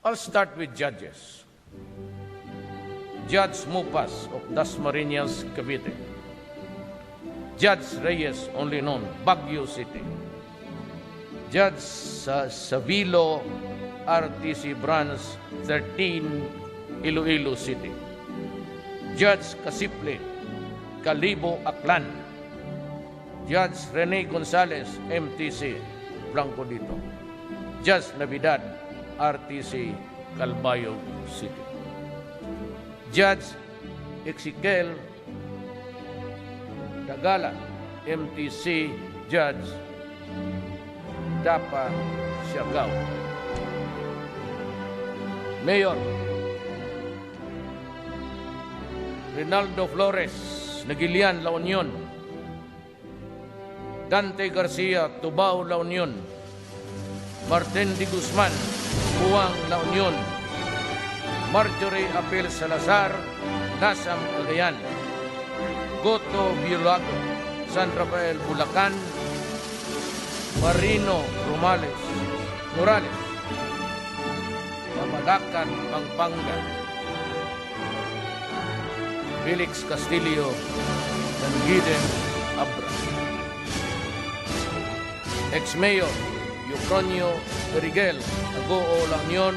I'll start with judges. Judge Mupas of Dasmariñas, Cavite. Judge Reyes, only known, Baguio City. Judge Savilo, RTC Branch 13, Iloilo City. Judge Casiple, Calibo, Aklan. Judge Rene Gonzalez, MTC, Blanco dito. Judge Navidad, RTC, Calbayog City. Judge Ezekiel Dagala, MTC, Judge Dapa, Siargao. Mayor Rinaldo Flores, Nagilian, La Union. Dante Garcia, Tubao, La Union. Martin de Guzman, Buang, La Union. Marjorie Apel Salazar, Nasam, Cagayan. Goto Biolago, San Rafael, Bulacan. Marino Morales, Pamalacan, Pampanga. Felix Castillo, Nangiden, Abra. Ex-Mayor Eucronio Periguel, Agoo, La Union.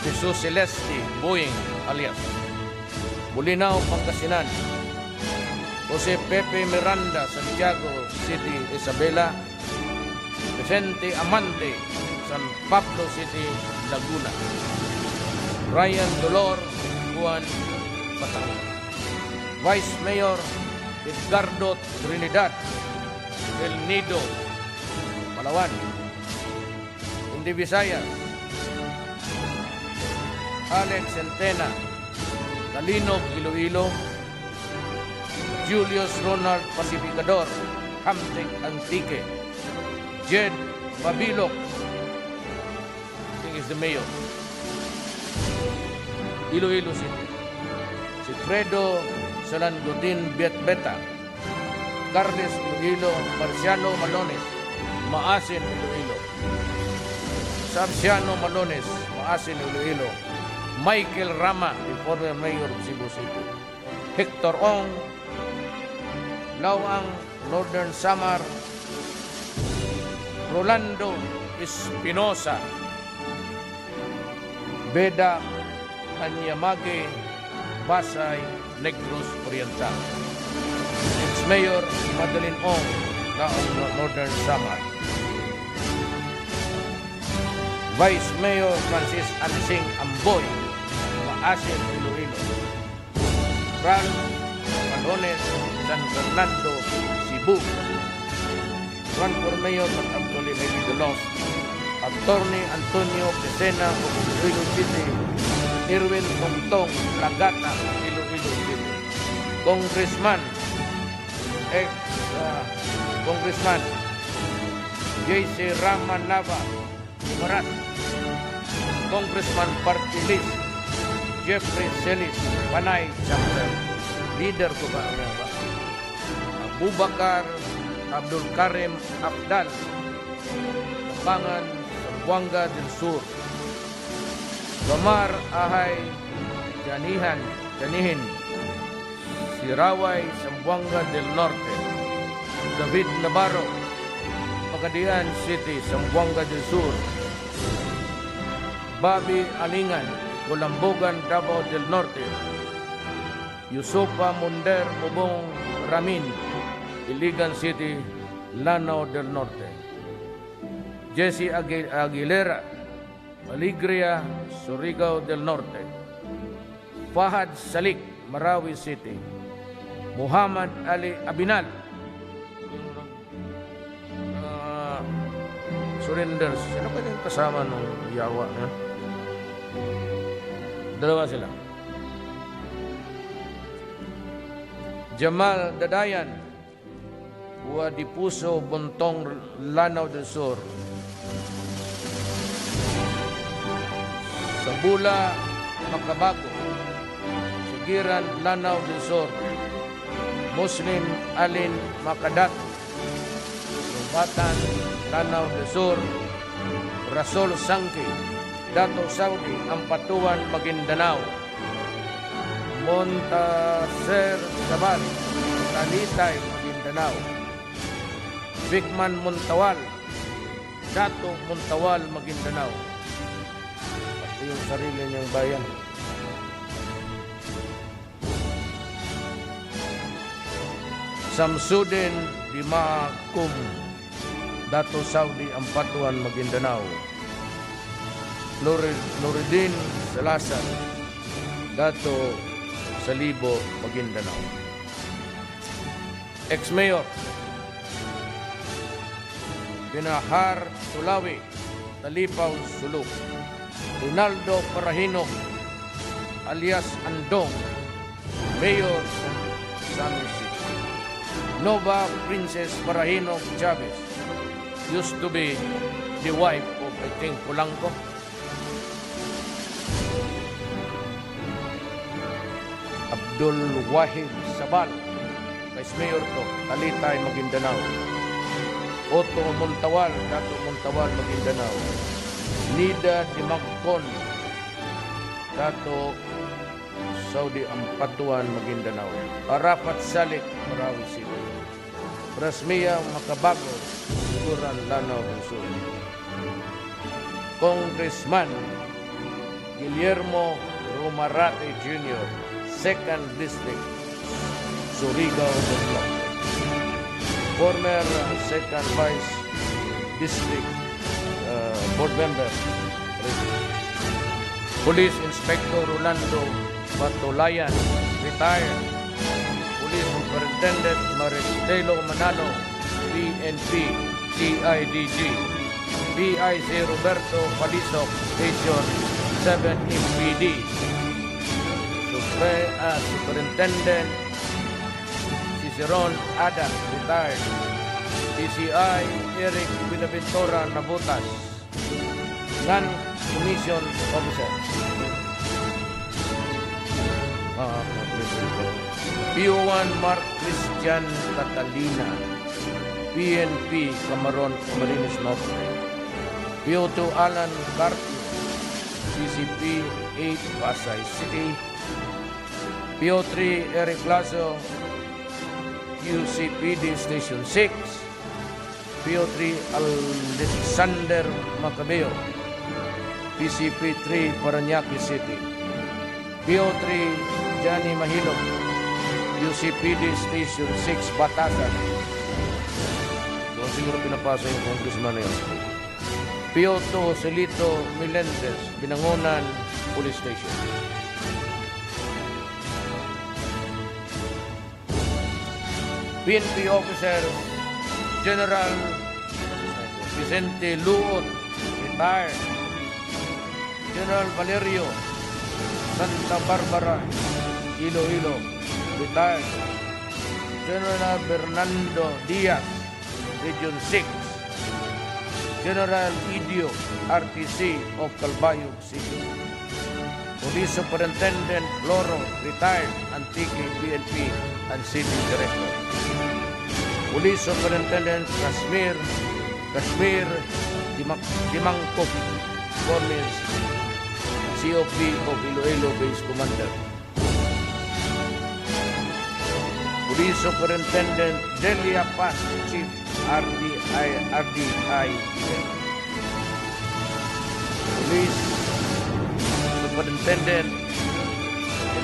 Jesus Celeste Boying, alias Bolinao, Pangasinan. Jose Pepe Miranda, Santiago City, Isabela. Vicente Amante, San Pablo City, Laguna. Ryan Dolor, Juan, Batangas. Vice Mayor Edgardo Trinidad, El Nido, Palawan. Hindi Visayas, Alex Centena, Calinog, Iloilo. Julius Ronald Pacificador, Hamtec, Antique. Jed Babilok, I think is the mayor, Iloilo City. Si Fredo Salangotin Beta, Carles Iloilo. Marciano Malones, Maasin, Iloilo. Sarciano Malones, Maasin, Iloilo. Michael Rama, the former mayor of Cebu City. Hector Ong, Lawang, Northern Samar. Rolando Espinosa, Beda Anyamage, Pasay, Negros Oriental. Ex-Mayor Madeline Ong, Laong, Northern Samar. Vice Mayor Francis Ansing Amboy, Maasin, Iloilo. Ralph Malones, San Fernando, Cebu. Run for Mayor but actually maybe the lost. Attorney Antonio Pesena of Iloilo City. Irwin Tongtong Lagata, Iloilo City. Congressman, Congressman J.C. Ramanava, Marat. Congressman Party List Jeffrey Celis, Panay, Chapter. Leader ko ba? Abubakar Abdul Karim Abdal, Pangan, Zamboanga del Sur. Gamar Ahay Janihin, Siraway, Zamboanga del Norte. David Navarro, Pagadian City, Zamboanga del Sur. Bobby Alingan, Colambogan, Davao del Norte. Yusupa Munder Mubong Ramin, Iligan City, Lanao del Norte. Jesse Aguilera, Alegria, Surigao del Norte. Fahad Salik, Marawi City. Muhammad Ali Abinal, surrenders. Sino pa yung kasama ng Yawa? Dalawa sila. Jamal Dadayan, Buwa di Puso, Bontong, Lanao del Sur. Sabula, Makabago, Sigiran, Lanao del Sur. Muslim Alin Makadat, Lubatan, Lanao del Sur. Rasol Sangki, Dato Saudi, Ampatuan, Maguindanao. Montaser Sabal, Talitay, Maguindanao. Bigman Muntawal, Dato Muntawal, Maguindanao. Pati yung sarili niyang bayan. Samsudin Dimakum, Dato Saudi, Ampatuan, Maguindanao. Nuruddin Salasan, Dato Salibo, Maguindanao. Ex-Mayor Binahar Tulawi, Talipaw, Suluk. Rinaldo Parahino alias Andong, Mayor of San Luis. Nova Princess Parahino Chavez used to be the wife of, I think, Polanco. Abdul Wahid Sabal, Vice Mayor to, Talitay, Maguindanao. Otto Montawal, Dato Montawal, Maguindanao. Nida Dimagcon, Dato Saudi, Ampatuan, Maguindanao. Arafat Salik, Marawi City. Rasmia Macabago, Turan, Lanao del Sur. Congressman Guillermo Romarate Jr., 2nd District, Surigao del Norte. Former 2nd Vice District Board Member. Police Inspector Rolando Batolayan, retired. Police Superintendent Maristelo Manalo, PNP, CIDG. PIC Roberto Palisok, Station 7 MPD. Superintendent Ciceron Ada, retired. DCI Eric Binaventura Nabutas, non-commission officer. PO1 Mark Christian Catalina, PNP Camaron, Camarines Norte. PO2 Alan Carpio, CCP 8 Pasay City. PO3 Eric Lazo, QCPD Station 6. PO3 Alexander Macabeo, PCP 3 Parañaque City. PO3 Johnny Mahilo, UCPD Station 6 Batasan. Doon siguro pinapasa yung congressman na yun. PO2 Celito Melendez, Binangonan Police Station. PNP Officer General Vicente Luot, retired. General Valerio Santa Barbara, Iloilo, retired. General Bernardo Diaz, Region 6. General Idio, RTC of Calbayog City. Police Superintendent Loro, retired, Antique, PNP, and City Director. Police Superintendent Kashmir Dimangkok, former COP of Iloilo Base Commander. Police Superintendent Delia Paz, Chief RDI. Police Superintendent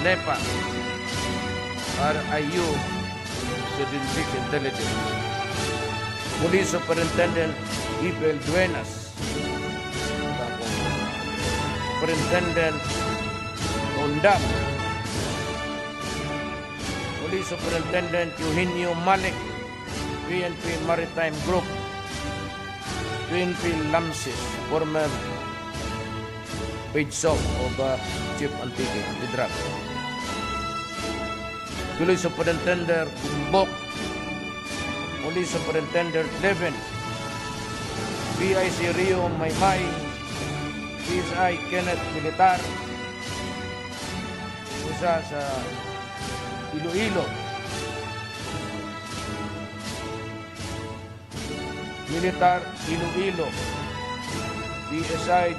Nepa, RIU, Statistics Intelligence. Police Superintendent Ibel Duenas. Superintendent Ondap. Police Superintendent Eugenio Malik, PNP Maritime Group. PNP Lamsis, former page sock of Chief Antique, Lidrak. Police Superintendent Bumbok. Police Superintendent Levin. PIC Rio Maymay. PSI Kenneth Militar. Isa sa Iloilo. Militar Iloilo. PSI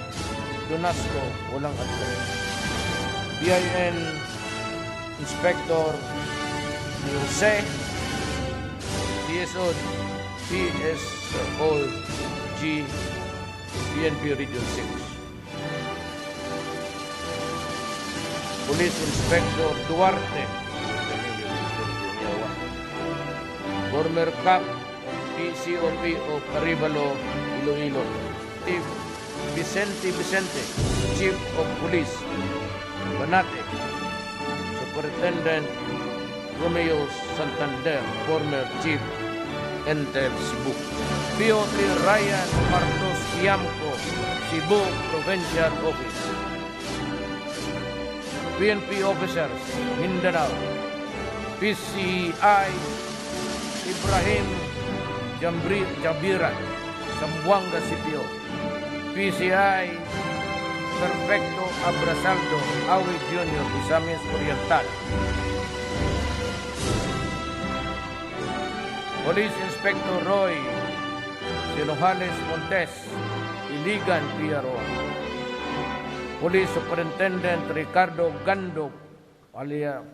Donasco, walang address. BIN Inspector Jose, PSOG, PNP Region 6. Police Inspector Duarte, former CAP, PCOP of Arevalo, Iloilo. Chief Vicente, Chief of Police, Banate. Superintendent Romeo Santander, former Chief, Entel, Cebu. POT Ryan Martos Iamco, Cebu Provincial Office. PNP Officers, Mindanao. PCI Ibrahim Jabiran, Zamboanga CPO. PCI Perfecto Abrasaldo, Awi Jr., Misamis Oriental. Police Inspector Roy Sinojales Montes, Iligan, PRO. Police Superintendent Ricardo Gando,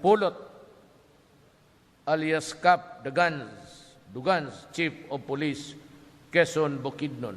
Pulot, alias Cap Dugans, Chief of Police, Quezon, Bukidnon.